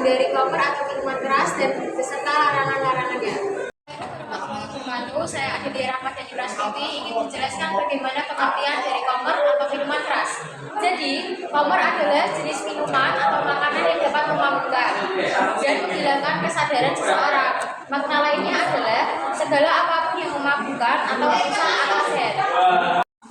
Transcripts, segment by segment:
dari koper atau minuman keras dan beserta larangan-larangannya. Saya Aditya Rahmadani Prastuti ingin menjelaskan bagaimana pengertian dari komer atau minuman keras. Jadi, komer adalah jenis minuman atau makanan yang dapat memabukkan dan menghilangkan kesadaran seseorang. Makna lainnya adalah segala apapun yang memabukkan atau merusak akal sehat.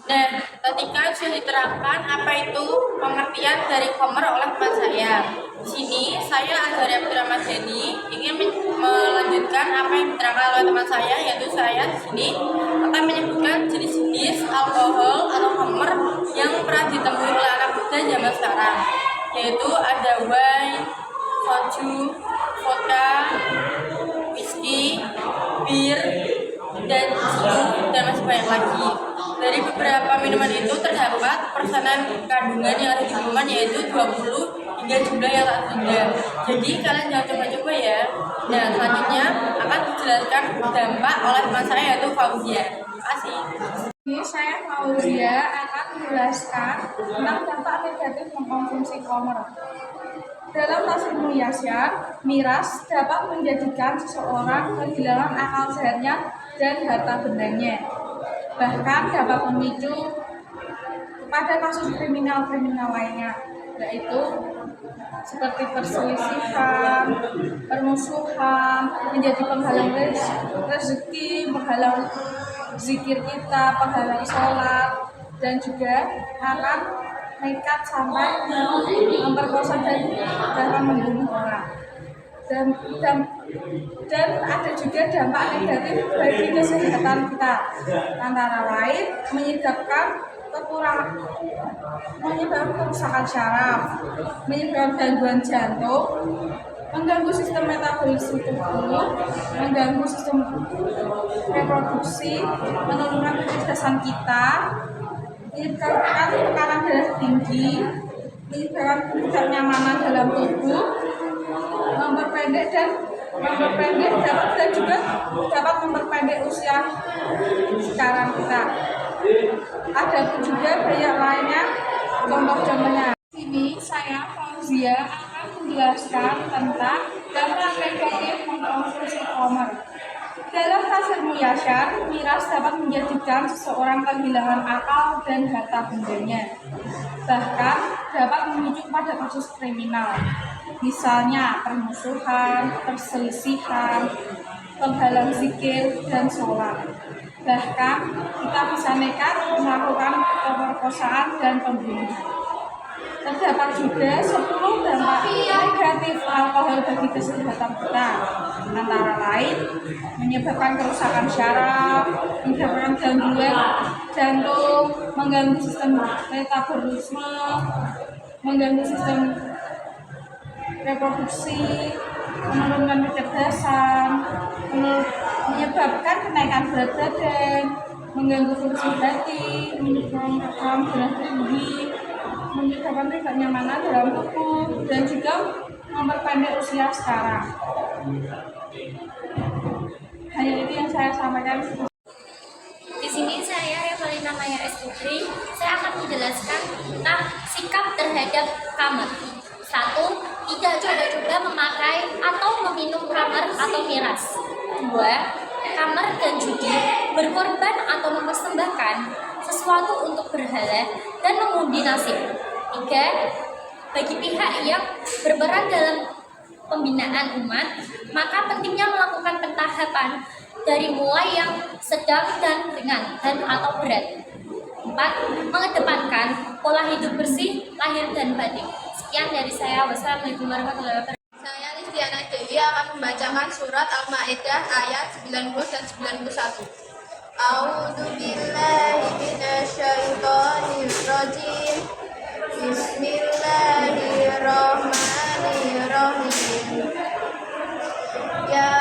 Dan ketika sudah diterapkan apa itu pengertian dari komer oleh teman saya. Di sini saya Azharia Putri Ramadhani ingin melanjutkan apa yang diterangkan oleh teman saya, yaitu saya di sini akan menyebutkan jenis-jenis alkohol atau komer yang pernah ditemui oleh anak muda zaman sekarang, yaitu ada wine, soju, vodka, whisky, bir, dan susu, dan masih banyak lagi. Dari beberapa minuman itu terdapat persenan kandungan yang ada di minuman, yaitu 20 hingga jumlah yang tak terhingga. Jadi kalian jangan coba-coba ya. Nah, selanjutnya akan dijelaskan dampak oleh teman saya, yaitu Fauzia. Terima kasih. Ini saya Fauzia akan menjelaskan tentang dampak negatif mengkonsumsi komer. Dalam Tasrimu Yasyar, miras dapat menjadikan seseorang kehilangan akal sehatnya dan harta bendanya. Bahkan dapat memicu kepada kasus kriminal-kriminal lainnya, yaitu seperti perselisihan, permusuhan, menjadi penghalang rezeki, penghalang zikir kita, penghalang sholat, dan juga akan nekat sampai memperkosa dan bahkan membunuh orang. Dan ada juga dampak negatif bagi kesehatan kita, antara lain menyebabkan kerusakan syaraf, menyebabkan gangguan jantung, mengganggu sistem metabolisme tubuh, mengganggu sistem reproduksi, menurunkan kecerdasan kita, menyebabkan tekanan darah tinggi, menyebabkan ketidaknyamanan dalam tubuh, memperpendek dan juga dapat memperpendek usia sekarang kita. Ada pun juga banyak lainnya contoh-contohnya. Sini saya Fauzia akan menjelaskan tentang dampak negatif mengkonsumsi komer. Dalam Tasrimu Yasyar, miras dapat menjadikan seseorang kehilangan akal dan harta bendanya. Bahkan dapat memicu pada kasus kriminal, misalnya permusuhan, perselisihan, penghalang zikir, dan sholat. Bahkan kita bisa nekat melakukan pemerkosaan dan pembunuhan. Terdapat juga 10 dampak negatif alkohol bagi kesehatan kita, antara lain menyebabkan kerusakan syaraf, menyebabkan gangguan jantung, mengganggu sistem metabolisme, mengganggu sistem reproduksi, menurunkan kecerdasan, menyebabkan kenaikan berat badan, mengganggu fungsi hati, menyebabkan darah tinggi, menyebabkan ketidaknyamanan dalam tubuh, dan juga memperpendek usia sekarang. Hanya itu yang saya sampaikan. Di sini saya Revalina Maya S. Putri. Saya akan menjelaskan tentang sikap terhadap komer. 1. Tidak coba-coba memakai atau meminum komer atau miras. 2. Komer dan judi, berkorban atau mempersembahkan sesuatu untuk berhala dan mengundi nasib. 3. Bagi pihak yang berperan dalam pembinaan umat, maka pentingnya melakukan pentahapan dari mulai yang sedang dan ringan dan atau berat. 4. Mengedepankan pola hidup bersih lahir dan batin. Sekian dari saya. Wassalamualaikum warahmatullahi wabarakatuh. Saya Listiana Dewi akan membacakan surat Al-Maidah ayat 90 dan 91. A'udzu billahi minasyaitonir rajim. Bismillahirrahmanirrahim. Ya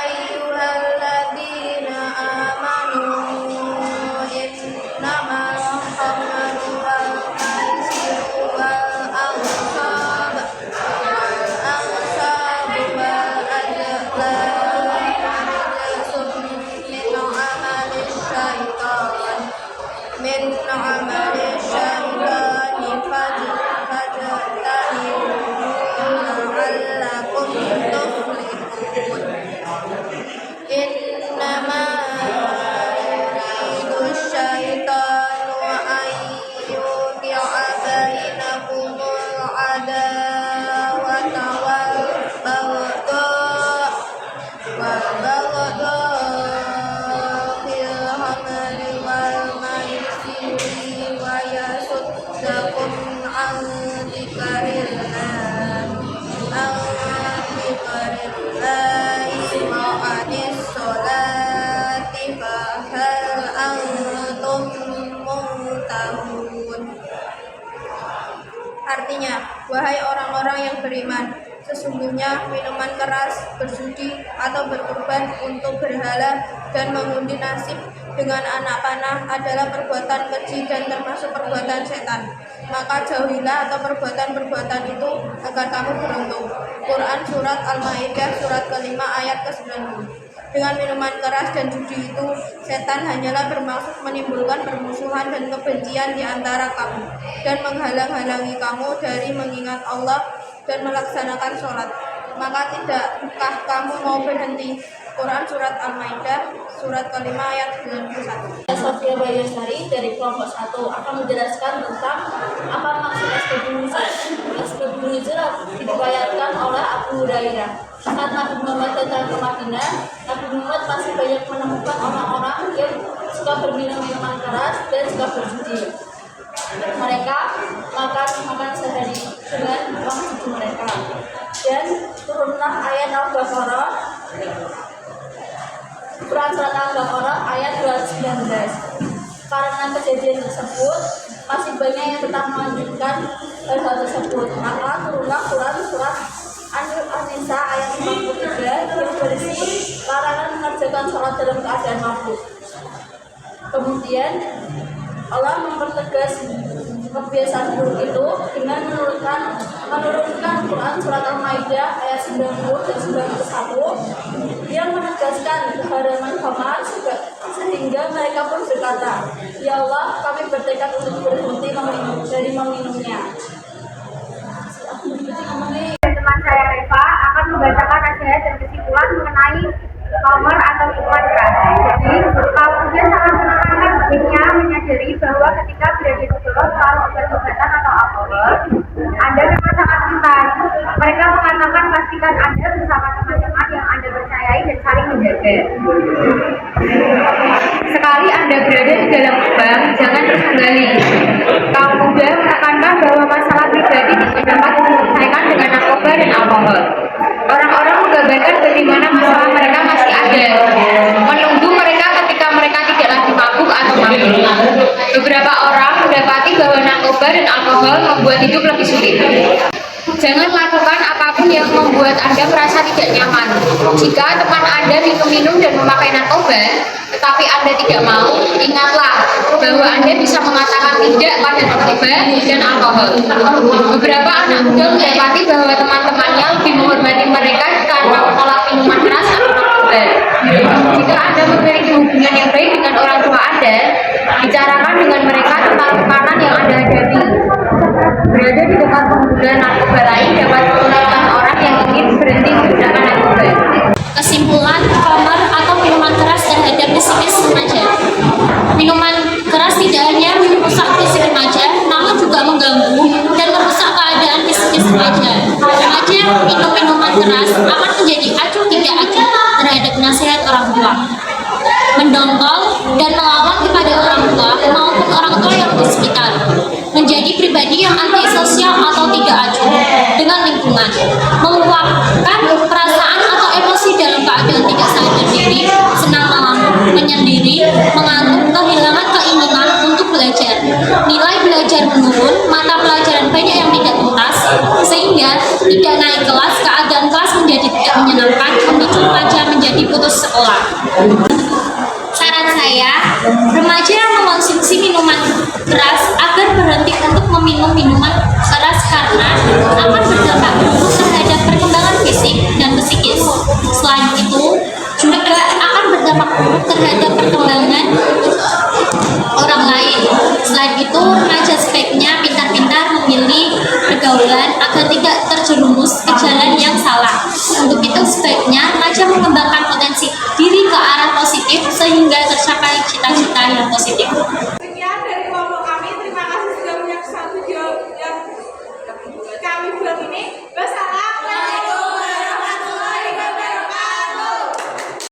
ayyuhalladzina amanu innamal khamru wal maisiru wal ansab wal azlam rijsun min amali syaitan fajr Artinya, wahai orang-orang yang beriman, sesungguhnya minuman keras, berjudi, atau berkorban untuk berhala dan mengundi nasib dengan anak panah adalah perbuatan keji dan termasuk perbuatan setan. Maka jauhilah atau perbuatan-perbuatan itu agar kamu beruntung. Quran Surat Al-Ma'idah Surat ke-5 ayat ke-90. Dengan minuman keras dan judi itu, setan hanyalah bermaksud menimbulkan permusuhan dan kebencian di antara kamu dan menghalang-halangi kamu dari mengingat Allah dan melaksanakan sholat. Maka tidakkah kamu mau berhenti? Quran Surat Al-Maidah Surat ke-5 ayat 91. Sofia Bayasari dari kelompok 1 akan menjelaskan tentang apa maksud asbabun nuzul. Asbabun nuzul diriwayatkan oleh Abu Hurairah. Saat Nabi Muhammad datang ke Madinah, Nabi Muhammad masih banyak menemukan orang-orang yang suka berminum minuman keras dan suka berjudi. Mereka makan sehari dengan uang judi mereka. Dan turunlah ayat Al-Baqarah, Quran Surat Al-Baqarah ayat 219. Karena kejadian tersebut, masih banyak yang tetap melanjutkan hal tersebut. Maka turunlah Quran Surat An-Nisa ayat 53 yang berisi larangan mengerjakan sholat dalam keadaan mabuk. Kemudian Allah mempertegas kebiasaan buruk itu dengan menurunkan Quran Surat Al-Maidah ayat 90 dan 91 yang menegaskan keharaman khamar sehingga mereka pun berkata, "Ya Allah, kami bertekad untuk berhenti dari meminumnya." Teman saya Reva akan membacakan nasihat dan kesimpulan mengenai khamar atau minuman keras. Jadi, kalau dia sangat menekankan baiknya menyadari bahwa ketika berada di sekolah selalu obat-obatan atau alkohol, Anda memang sangat rentan. Mereka mengatakan pastikan Anda bersama teman-teman yang Anda percayai dan saling menjaga. Sekali Anda berada di dalam lubang, jangan terus menggali. Kaum muda menekankan bahwa masalah pribadi tidak dapat diselesaikan dengan narkoba dan alkohol. Orang-orang menggambarkan bagaimana masalah mereka masih ada, menunggu mereka ketika mereka tidak lagi mabuk atau mabuk. Beberapa orang mendapati bahwa narkoba dan alkohol membuat hidup lebih sulit. Jangan lakukan apapun yang membuat Anda merasa tidak nyaman. Jika teman Anda minum dan memakai narkoba, tetapi Anda tidak mau, ingatlah bahwa Anda bisa mengatakan tidak pada narkoba dan alkohol. Beberapa anak muda mendapati bahwa teman-temannya lebih menghormati mereka karena menolak minuman keras atau narkoba. Jika Anda memiliki hubungan yang baik dengan orang tua Anda, bicarakan dengan mereka tentang tekanan yang Anda hadapi. Berada di dekat pengguna narkoba lain dapat menentukan orang yang ingin berhenti menggunakan narkoba. Kesimpulan, khamar atau minuman keras terhadap psikis remaja. Minuman keras tidak hanya merusak fisik remaja, namun juga mengganggu dan merusak keadaan psikis remaja. Remaja yang minum minuman keras akan menjadi acuh tidak acuh terhadap nasihat orang tua, mendongkol dan melawan kepada orang tua maupun orang tua yang di sekitar, menjadi pribadi yang antisosial atau tidak acuh dengan lingkungan, meluapkan perasaan atau emosi dalam keadaan tidak sadar diri, senang menyendiri, mengantuk, kehilangan keinginan untuk belajar, nilai belajar menurun, mata pelajaran banyak yang tidak tuntas, sehingga tidak naik kelas, keadaan kelas menjadi tidak menyenangkan, memicu remaja menjadi putus sekolah. Saran saya, remaja yang mengonsumsi minuman keras agar berhenti untuk meminum minuman keras karena akan berdampak buruk terhadap perkembangan fisik dan psikis. Selain itu, juga akan berdampak buruk terhadap perkembangan orang lain. Selain itu, remaja sebaiknya pintar-pintar memilih pergaulan agar tidak terjerumus ke jalan yang salah. Untuk itu, sebaiknya remaja mengembangkan potensi diri ke arah positif sehingga tercapai cita-cita yang positif.